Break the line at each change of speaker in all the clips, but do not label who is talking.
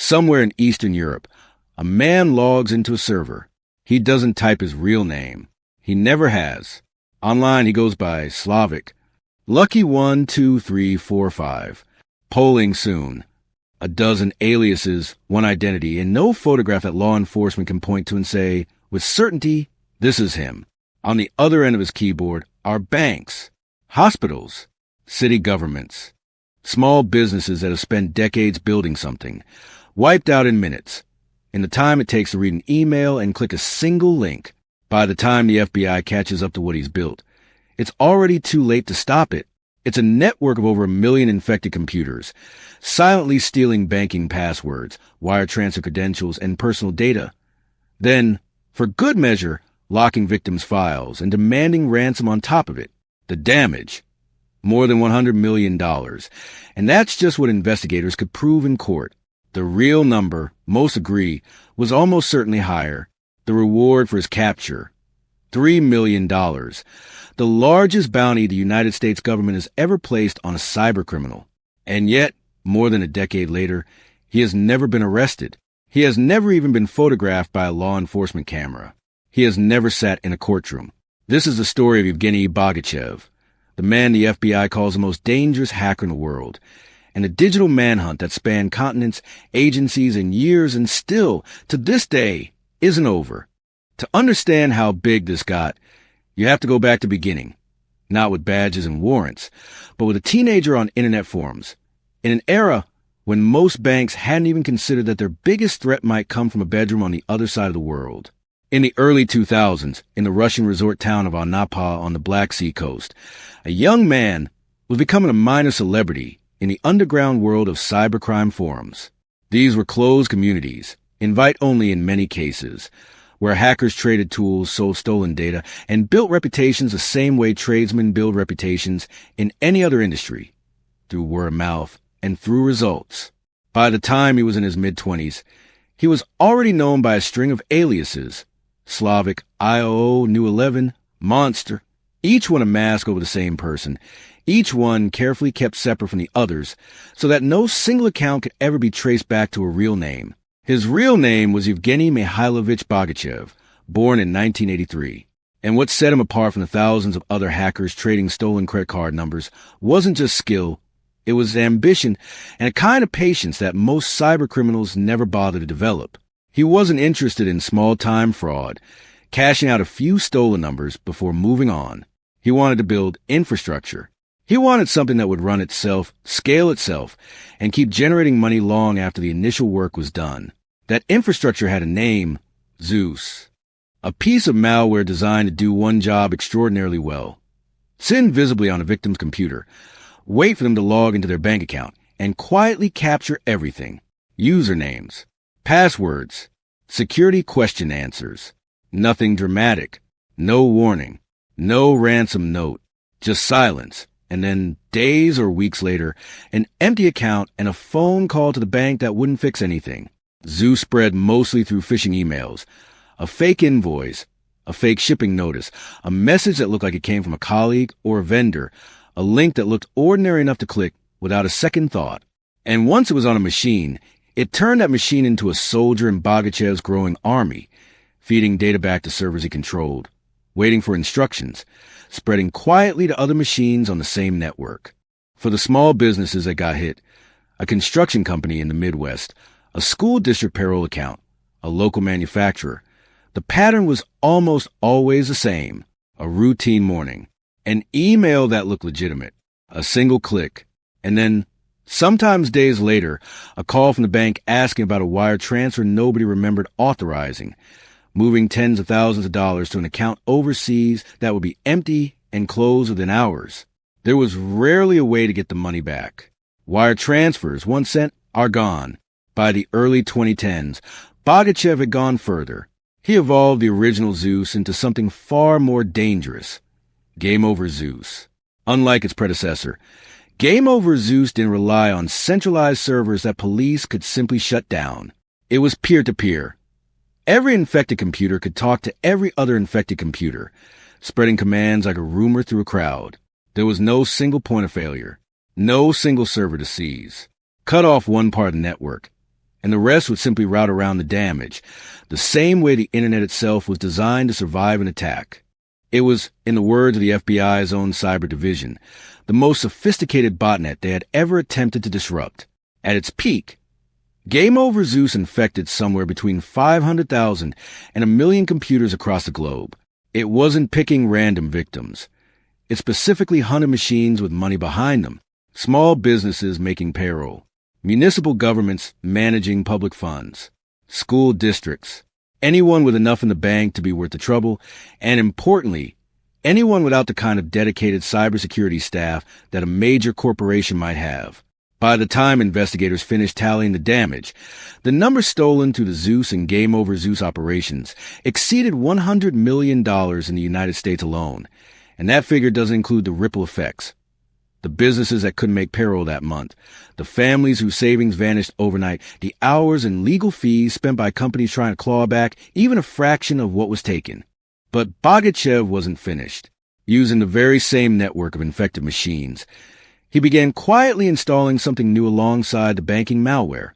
Somewhere in Eastern Europe, a man logs into a server. He doesn't type his real name. He never has. Online, he goes by Slavic. Lucky 1, 2, 3, 4, 5. Polling soon. A dozen aliases, one identity, and no photograph that law enforcement can point to and say, with certainty, this is him. On the other end of his keyboard are banks, hospitals, city governments, small businesses that have spent decades building something, wiped out in minutes. In the time it takes to read an email and click a single link, by the time the FBI catches up to what he's built, it's already too late to stop it. It's a network of over 1 million infected computers, silently stealing banking passwords, wire transfer credentials, and personal data. Then, for good measure, locking victims' files and demanding ransom on top of it. The damage. More than $100 million. And that's just what investigators could prove in court. The real number, most agree, was almost certainly higher. The reward for his capture, $3 million. The largest bounty the United States government has ever placed on a cybercriminal. And yet, more than a decade later, he has never been arrested. He has never even been photographed by a law enforcement camera. He has never sat in a courtroom. This is the story of Evgeniy Bogachev, the man the FBI calls the most dangerous hacker in the world, and a digital manhunt that spanned continents, agencies, and years and still, to this day, isn't over. To understand how big this got, you have to go back to the beginning, not with badges and warrants, but with a teenager on internet forums, in an era when most banks hadn't even considered that their biggest threat might come from a bedroom on the other side of the world. In the early 2000s, in the Russian resort town of Anapa on the Black Sea coast, a young man was becoming a minor celebrity in the underground world of cybercrime forums. These were closed communities, invite-only in many cases, where hackers traded tools, sold stolen data, and built reputations the same way tradesmen build reputations in any other industry, through word of mouth and through results. By the time he was in his mid-20s, he was already known by a string of aliases, Slavic, IOO, New 11, Monster, each one a mask over the same person, each one carefully kept separate from the others so that no single account could ever be traced back to a real name. His real name was Evgeniy Mikhailovich Bogachev, born in 1983. And what set him apart from the thousands of other hackers trading stolen credit card numbers wasn't just skill, it was ambition and a kind of patience that most cybercriminals never bother to develop. He wasn't interested in small-time fraud, cashing out a few stolen numbers before moving on. He wanted to build infrastructure. He wanted something that would run itself, scale itself, and keep generating money long after the initial work was done. That infrastructure had a name, Zeus. A piece of malware designed to do one job extraordinarily well. Sit invisibly on a victim's computer, wait for them to log into their bank account, and quietly capture everything. Usernames, passwords, security question answers. Nothing dramatic, no warning, no ransom note, just silence. And then, days or weeks later, an empty account and a phone call to the bank that wouldn't fix anything. Zeus spread mostly through phishing emails, a fake invoice, a fake shipping notice, a message that looked like it came from a colleague or a vendor, a link that looked ordinary enough to click without a second thought. And once it was on a machine, it turned that machine into a soldier in Bogachev's growing army, feeding data back to servers he controlled, waiting for instructions, spreading quietly to other machines on the same network. For the small businesses that got hit, a construction company in the Midwest, a school district payroll account, a local manufacturer, the pattern was almost always the same. A routine morning, an email that looked legitimate, a single click, and then, sometimes days later, a call from the bank asking about a wire transfer nobody remembered authorizing, moving tens of thousands of dollars to an account overseas that would be empty and closed within hours. There was rarely a way to get the money back. Wire transfers, once sent, are gone. By the early 2010s, Bogachev had gone further. He evolved the original Zeus into something far more dangerous. GameOver Zeus. Unlike its predecessor, GameOver Zeus didn't rely on centralized servers that police could simply shut down. It was peer-to-peer. Every infected computer could talk to every other infected computer, spreading commands like a rumor through a crowd. There was no single point of failure, no single server to seize. Cut off one part of the network, and the rest would simply route around the damage, the same way the internet itself was designed to survive an attack. It was, in the words of the FBI's own cyber division, the most sophisticated botnet they had ever attempted to disrupt. At its peak, GameOver Zeus infected somewhere between 500,000 and 1 million computers across the globe. It wasn't picking random victims. It specifically hunted machines with money behind them, small businesses making payroll, municipal governments managing public funds, school districts, anyone with enough in the bank to be worth the trouble, and importantly, anyone without the kind of dedicated cybersecurity staff that a major corporation might have. By the time investigators finished tallying the damage, the number stolen through the Zeus and GameOver Zeus operations exceeded $100 million in the United States alone, and that figure doesn't include the ripple effects. The businesses that couldn't make payroll that month, the families whose savings vanished overnight, the hours and legal fees spent by companies trying to claw back even a fraction of what was taken. But Bogachev wasn't finished. Using the very same network of infected machines, he began quietly installing something new alongside the banking malware,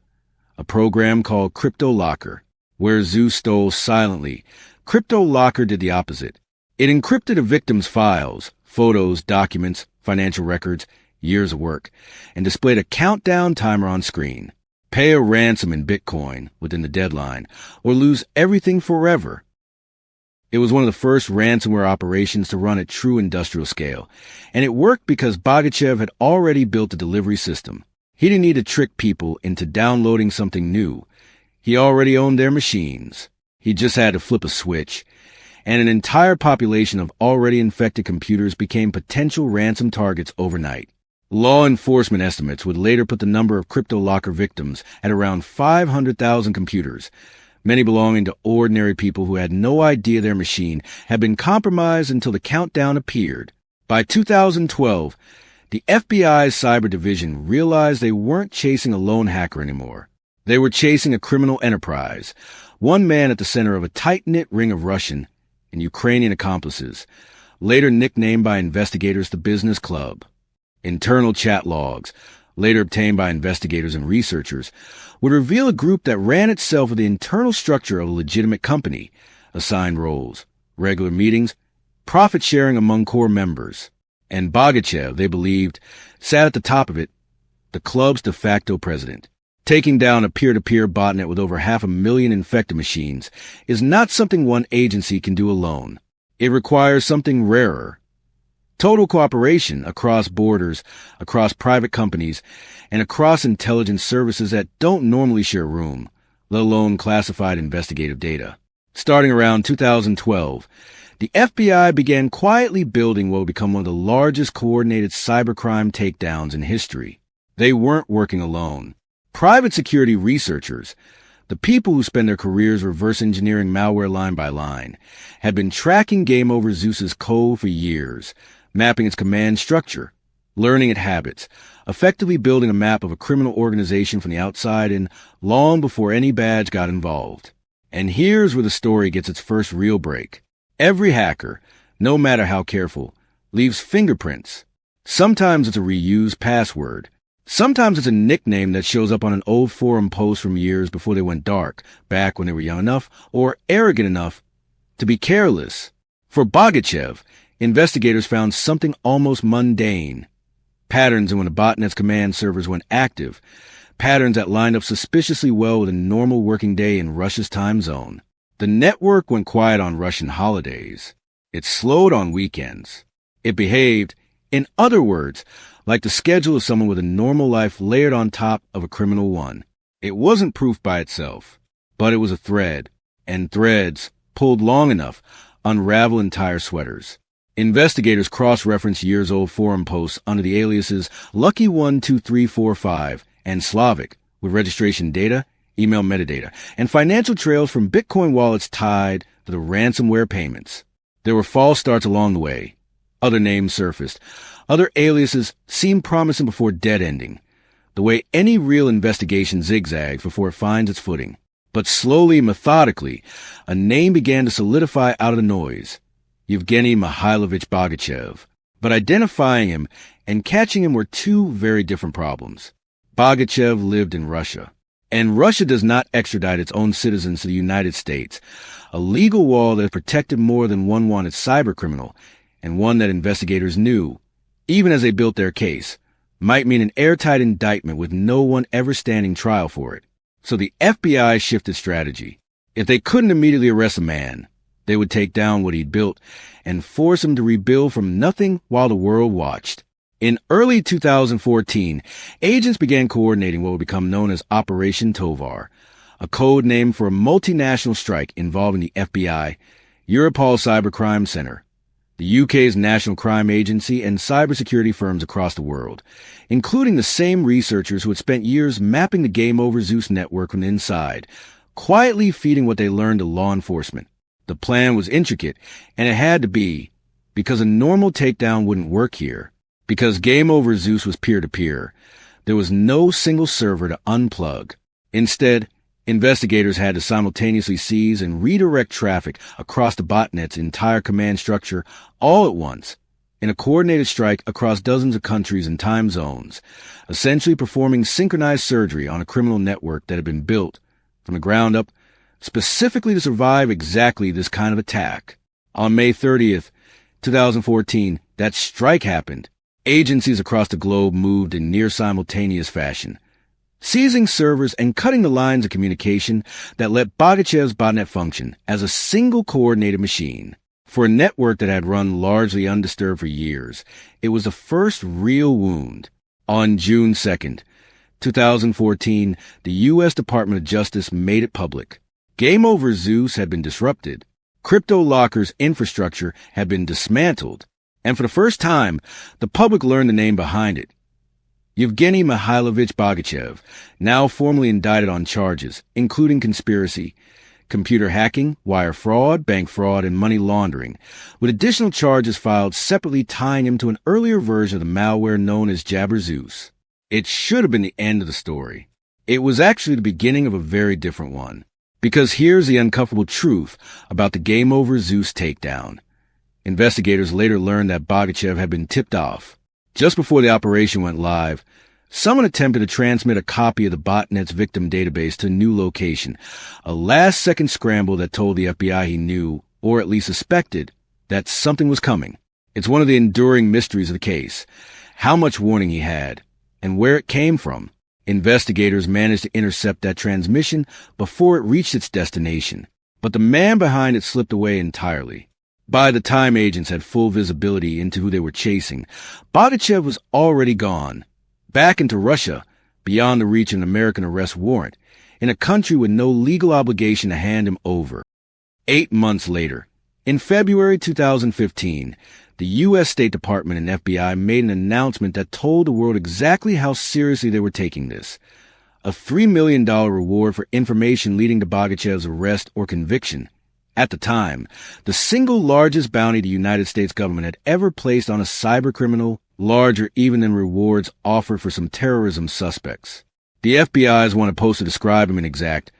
a program called CryptoLocker. Where Zeus stole silently, CryptoLocker did the opposite. It encrypted a victim's files, photos, documents, financial records, years of work, and displayed a countdown timer on screen. Pay a ransom in Bitcoin within the deadline, or lose everything forever. It was one of the first ransomware operations to run at true industrial scale, and it worked because Bogachev had already built a delivery system. He didn't need to trick people into downloading something new. He already owned their machines. He just had to flip a switch, and an entire population of already infected computers became potential ransom targets overnight. Law enforcement estimates would later put the number of CryptoLocker victims at around 500,000 computers, many belonging to ordinary people who had no idea their machine had been compromised until the countdown appeared. By 2012, the FBI's cyber division realized they weren't chasing a lone hacker anymore. They were chasing a criminal enterprise, one man at the center of a tight-knit ring of Russian and Ukrainian accomplices, later nicknamed by investigators the Business Club. Internal chat logs, later obtained by investigators and researchers, would reveal a group that ran itself with the internal structure of a legitimate company, assigned roles, regular meetings, profit sharing among core members. And Bogachev, they believed, sat at the top of it, the club's de facto president. Taking down a peer-to-peer botnet with over 500,000 infected machines is not something one agency can do alone. It requires something rarer. Total cooperation across borders, across private companies, and across intelligence services that don't normally share room, let alone classified investigative data. Starting around 2012, the FBI began quietly building what would become one of the largest coordinated cybercrime takedowns in history. They weren't working alone. Private security researchers, the people who spend their careers reverse engineering malware line by line, had been tracking GameOver Zeus's code for years, mapping its command structure, learning its habits, effectively building a map of a criminal organization from the outside in long before any badge got involved. And here's where the story gets its first real break. Every hacker, no matter how careful, leaves fingerprints. Sometimes it's a reused password. Sometimes it's a nickname that shows up on an old forum post from years before they went dark, back when they were young enough or arrogant enough to be careless. For Bogachev, investigators found something almost mundane. Patterns in when a botnet's command servers went active, patterns that lined up suspiciously well with a normal working day in Russia's time zone. The network went quiet on Russian holidays. It slowed on weekends. It behaved, in other words, like the schedule of someone with a normal life layered on top of a criminal one. It wasn't proof by itself, but it was a thread, and threads, pulled long enough, unravel entire sweaters. Investigators cross-referenced years-old forum posts under the aliases Lucky12345 and Slavic with registration data, email metadata, and financial trails from Bitcoin wallets tied to the ransomware payments. There were false starts along the way. Other names surfaced. Other aliases seemed promising before dead-ending, the way any real investigation zigzags before it finds its footing. But slowly, methodically, a name began to solidify out of the noise. Evgeniy Bogachev. But identifying him and catching him were two very different problems. Bogachev lived in Russia. And Russia does not extradite its own citizens to the United States, a legal wall that protected more than one wanted cybercriminal, and one that investigators knew, even as they built their case, might mean an airtight indictment with no one ever standing trial for it. So the FBI shifted strategy. If they couldn't immediately arrest a man, they would take down what he'd built and force him to rebuild from nothing while the world watched. In early 2014, agents began coordinating what would become known as Operation Tovar, a code name for a multinational strike involving the FBI, Europol Cybercrime Center, the UK's National Crime Agency, and cybersecurity firms across the world, including the same researchers who had spent years mapping the GameOver Zeus network from the inside, quietly feeding what they learned to law enforcement. The plan was intricate, and it had to be, because a normal takedown wouldn't work here. Because GameOver Zeus was peer-to-peer, there was no single server to unplug. Instead, investigators had to simultaneously seize and redirect traffic across the botnet's entire command structure all at once, in a coordinated strike across dozens of countries and time zones, essentially performing synchronized surgery on a criminal network that had been built from the ground up specifically to survive exactly this kind of attack. On May 30th, 2014, that strike happened. Agencies across the globe moved in near simultaneous fashion, seizing servers and cutting the lines of communication that let Bogachev's botnet function as a single coordinated machine. For a network that had run largely undisturbed for years, it was the first real wound. On June 2nd, 2014, the U.S. Department of Justice made it public. GameOver Zeus had been disrupted. CryptoLocker's infrastructure had been dismantled. And for the first time, the public learned the name behind it. Evgeniy Bogachev, now formally indicted on charges, including conspiracy, computer hacking, wire fraud, bank fraud, and money laundering, with additional charges filed separately tying him to an earlier version of the malware known as Zeus. It should have been the end of the story. It was actually the beginning of a very different one. Because here's the uncomfortable truth about the GameOver Zeus takedown. Investigators later learned that Bogachev had been tipped off. Just before the operation went live, someone attempted to transmit a copy of the botnet's victim database to a new location, a last-second scramble that told the FBI he knew, or at least suspected, that something was coming. It's one of the enduring mysteries of the case, how much warning he had, and where it came from. Investigators managed to intercept that transmission before it reached its destination, but the man behind it slipped away entirely. By the time agents had full visibility into who they were chasing, Bogachev was already gone, back into Russia, beyond the reach of an American arrest warrant, in a country with no legal obligation to hand him over. 8 months later, in February 2015, the U.S. State Department and FBI made an announcement that told the world exactly how seriously they were taking this. A $3 million reward for information leading to Bogachev's arrest or conviction. At the time, the single largest bounty the United States government had ever placed on a cybercriminal, larger even than rewards offered for some terrorism suspects. The FBI's one post to describe him in exact,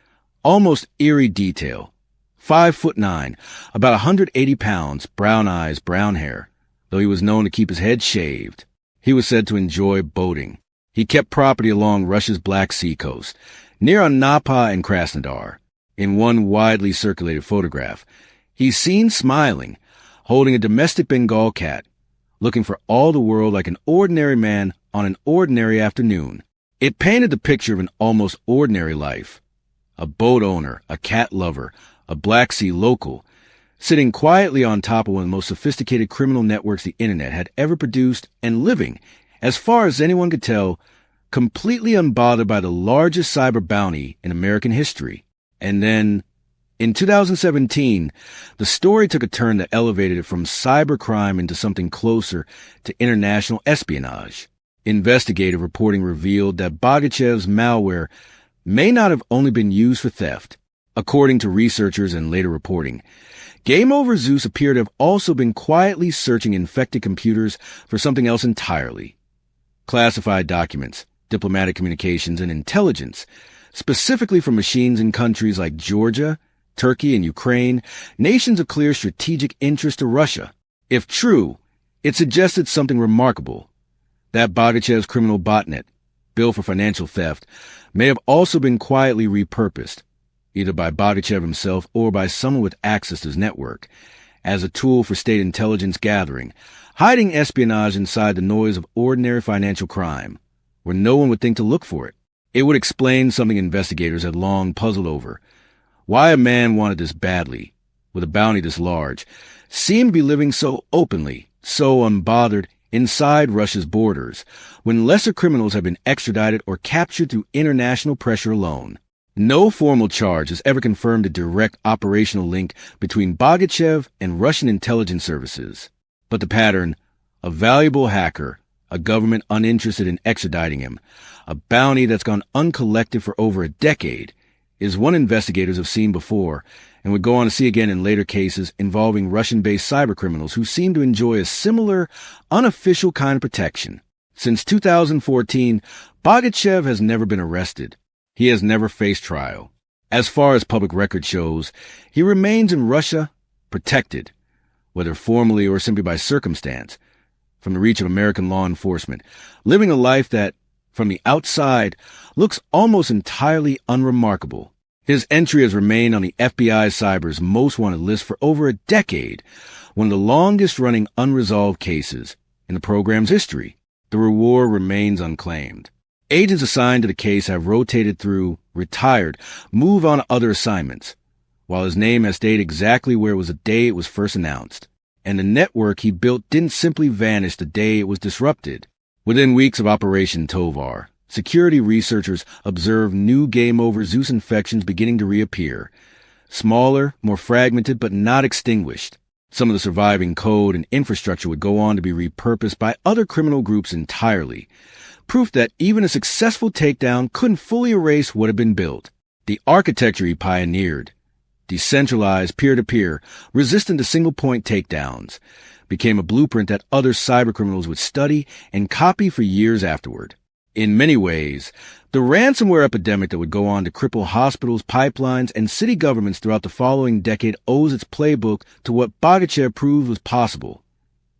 almost eerie detail. 5'9", about 180 pounds, brown eyes, brown hair, though he was known to keep his head shaved. He was said to enjoy boating. He kept property along Russia's Black Sea coast, near Anapa and Krasnodar. In one widely circulated photograph, he's seen smiling, holding a domestic Bengal cat, looking for all the world like an ordinary man on an ordinary afternoon. It painted the picture of an almost ordinary life. A boat owner, a cat lover, a Black Sea local, sitting quietly on top of one of the most sophisticated criminal networks the internet had ever produced and living, as far as anyone could tell, completely unbothered by the largest cyber bounty in American history. And then, in 2017, the story took a turn that elevated it from cybercrime into something closer to international espionage. Investigative reporting revealed that Bogachev's malware may not have only been used for theft. According to researchers and later reporting, GameOver Zeus appeared to have also been quietly searching infected computers for something else entirely. Classified documents, diplomatic communications, and intelligence, specifically from machines in countries like Georgia, Turkey, and Ukraine, nations of clear strategic interest to Russia. If true, it suggested something remarkable, that Bogachev's criminal botnet, built for financial theft, may have also been quietly repurposed, either by Bogachev himself or by someone with access to his network, as a tool for state intelligence gathering, hiding espionage inside the noise of ordinary financial crime, where no one would think to look for it. It would explain something investigators had long puzzled over. Why a man wanted this badly, with a bounty this large, seemed to be living so openly, so unbothered, inside Russia's borders, when lesser criminals have been extradited or captured through international pressure alone. No formal charge has ever confirmed a direct operational link between Bogachev and Russian intelligence services. But the pattern, a valuable hacker, a government uninterested in extraditing him, a bounty that's gone uncollected for over a decade, is one investigators have seen before and would go on to see again in later cases involving Russian-based cybercriminals who seem to enjoy a similar, unofficial kind of protection. Since 2014, Bogachev has never been arrested. He has never faced trial. As far as public record shows, he remains in Russia, protected, whether formally or simply by circumstance, from the reach of American law enforcement, living a life that, from the outside, looks almost entirely unremarkable. His entry has remained on the FBI Cyber's most wanted list for over a decade, one of the longest-running unresolved cases in the program's history. The reward remains unclaimed. Agents assigned to the case have rotated through, retired, moved on to other assignments, while his name has stayed exactly where it was the day it was first announced. And the network he built didn't simply vanish the day it was disrupted. Within weeks of Operation Tovar, security researchers observed new GameOver Zeus infections beginning to reappear. Smaller, more fragmented, but not extinguished. Some of the surviving code and infrastructure would go on to be repurposed by other criminal groups entirely. Proof that even a successful takedown couldn't fully erase what had been built. The architecture he pioneered, decentralized, peer-to-peer, resistant to single-point takedowns, became a blueprint that other cybercriminals would study and copy for years afterward. In many ways, the ransomware epidemic that would go on to cripple hospitals, pipelines, and city governments throughout the following decade owes its playbook to what Bogachev proved was possible.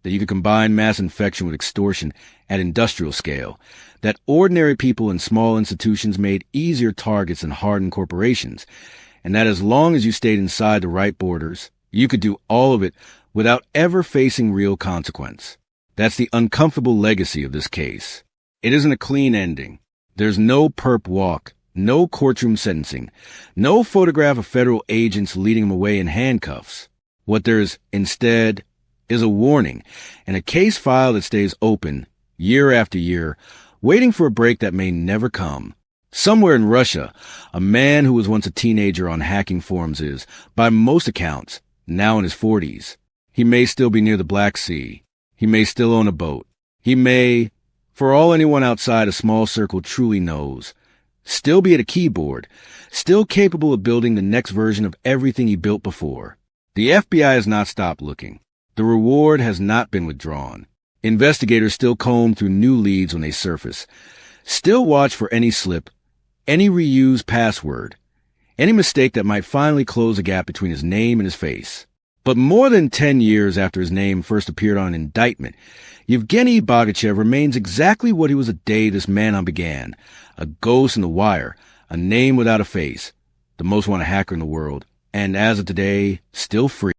That you could combine mass infection with extortion at industrial scale, that ordinary people in small institutions made easier targets than hardened corporations, and that as long as you stayed inside the right borders, you could do all of it without ever facing real consequence. That's the uncomfortable legacy of this case. It isn't a clean ending. There's no perp walk, no courtroom sentencing, no photograph of federal agents leading him away in handcuffs. What there is instead is a warning and a case file that stays open year after year, waiting for a break that may never come. Somewhere in Russia, a man who was once a teenager on hacking forums is, by most accounts, now in his 40s. He may still be near the Black Sea. He may still own a boat. He may, for all anyone outside a small circle truly knows, still be at a keyboard, still capable of building the next version of everything he built before. The FBI has not stopped looking. The reward has not been withdrawn. Investigators still comb through new leads when they surface, still watch for any slip, any reused password, any mistake that might finally close the gap between his name and his face. But more than 10 years after his name first appeared on an indictment, Evgeniy Bogachev remains exactly what he was the day this manhunt began, a ghost in the wire, a name without a face, the most wanted hacker in the world, and as of today, still free.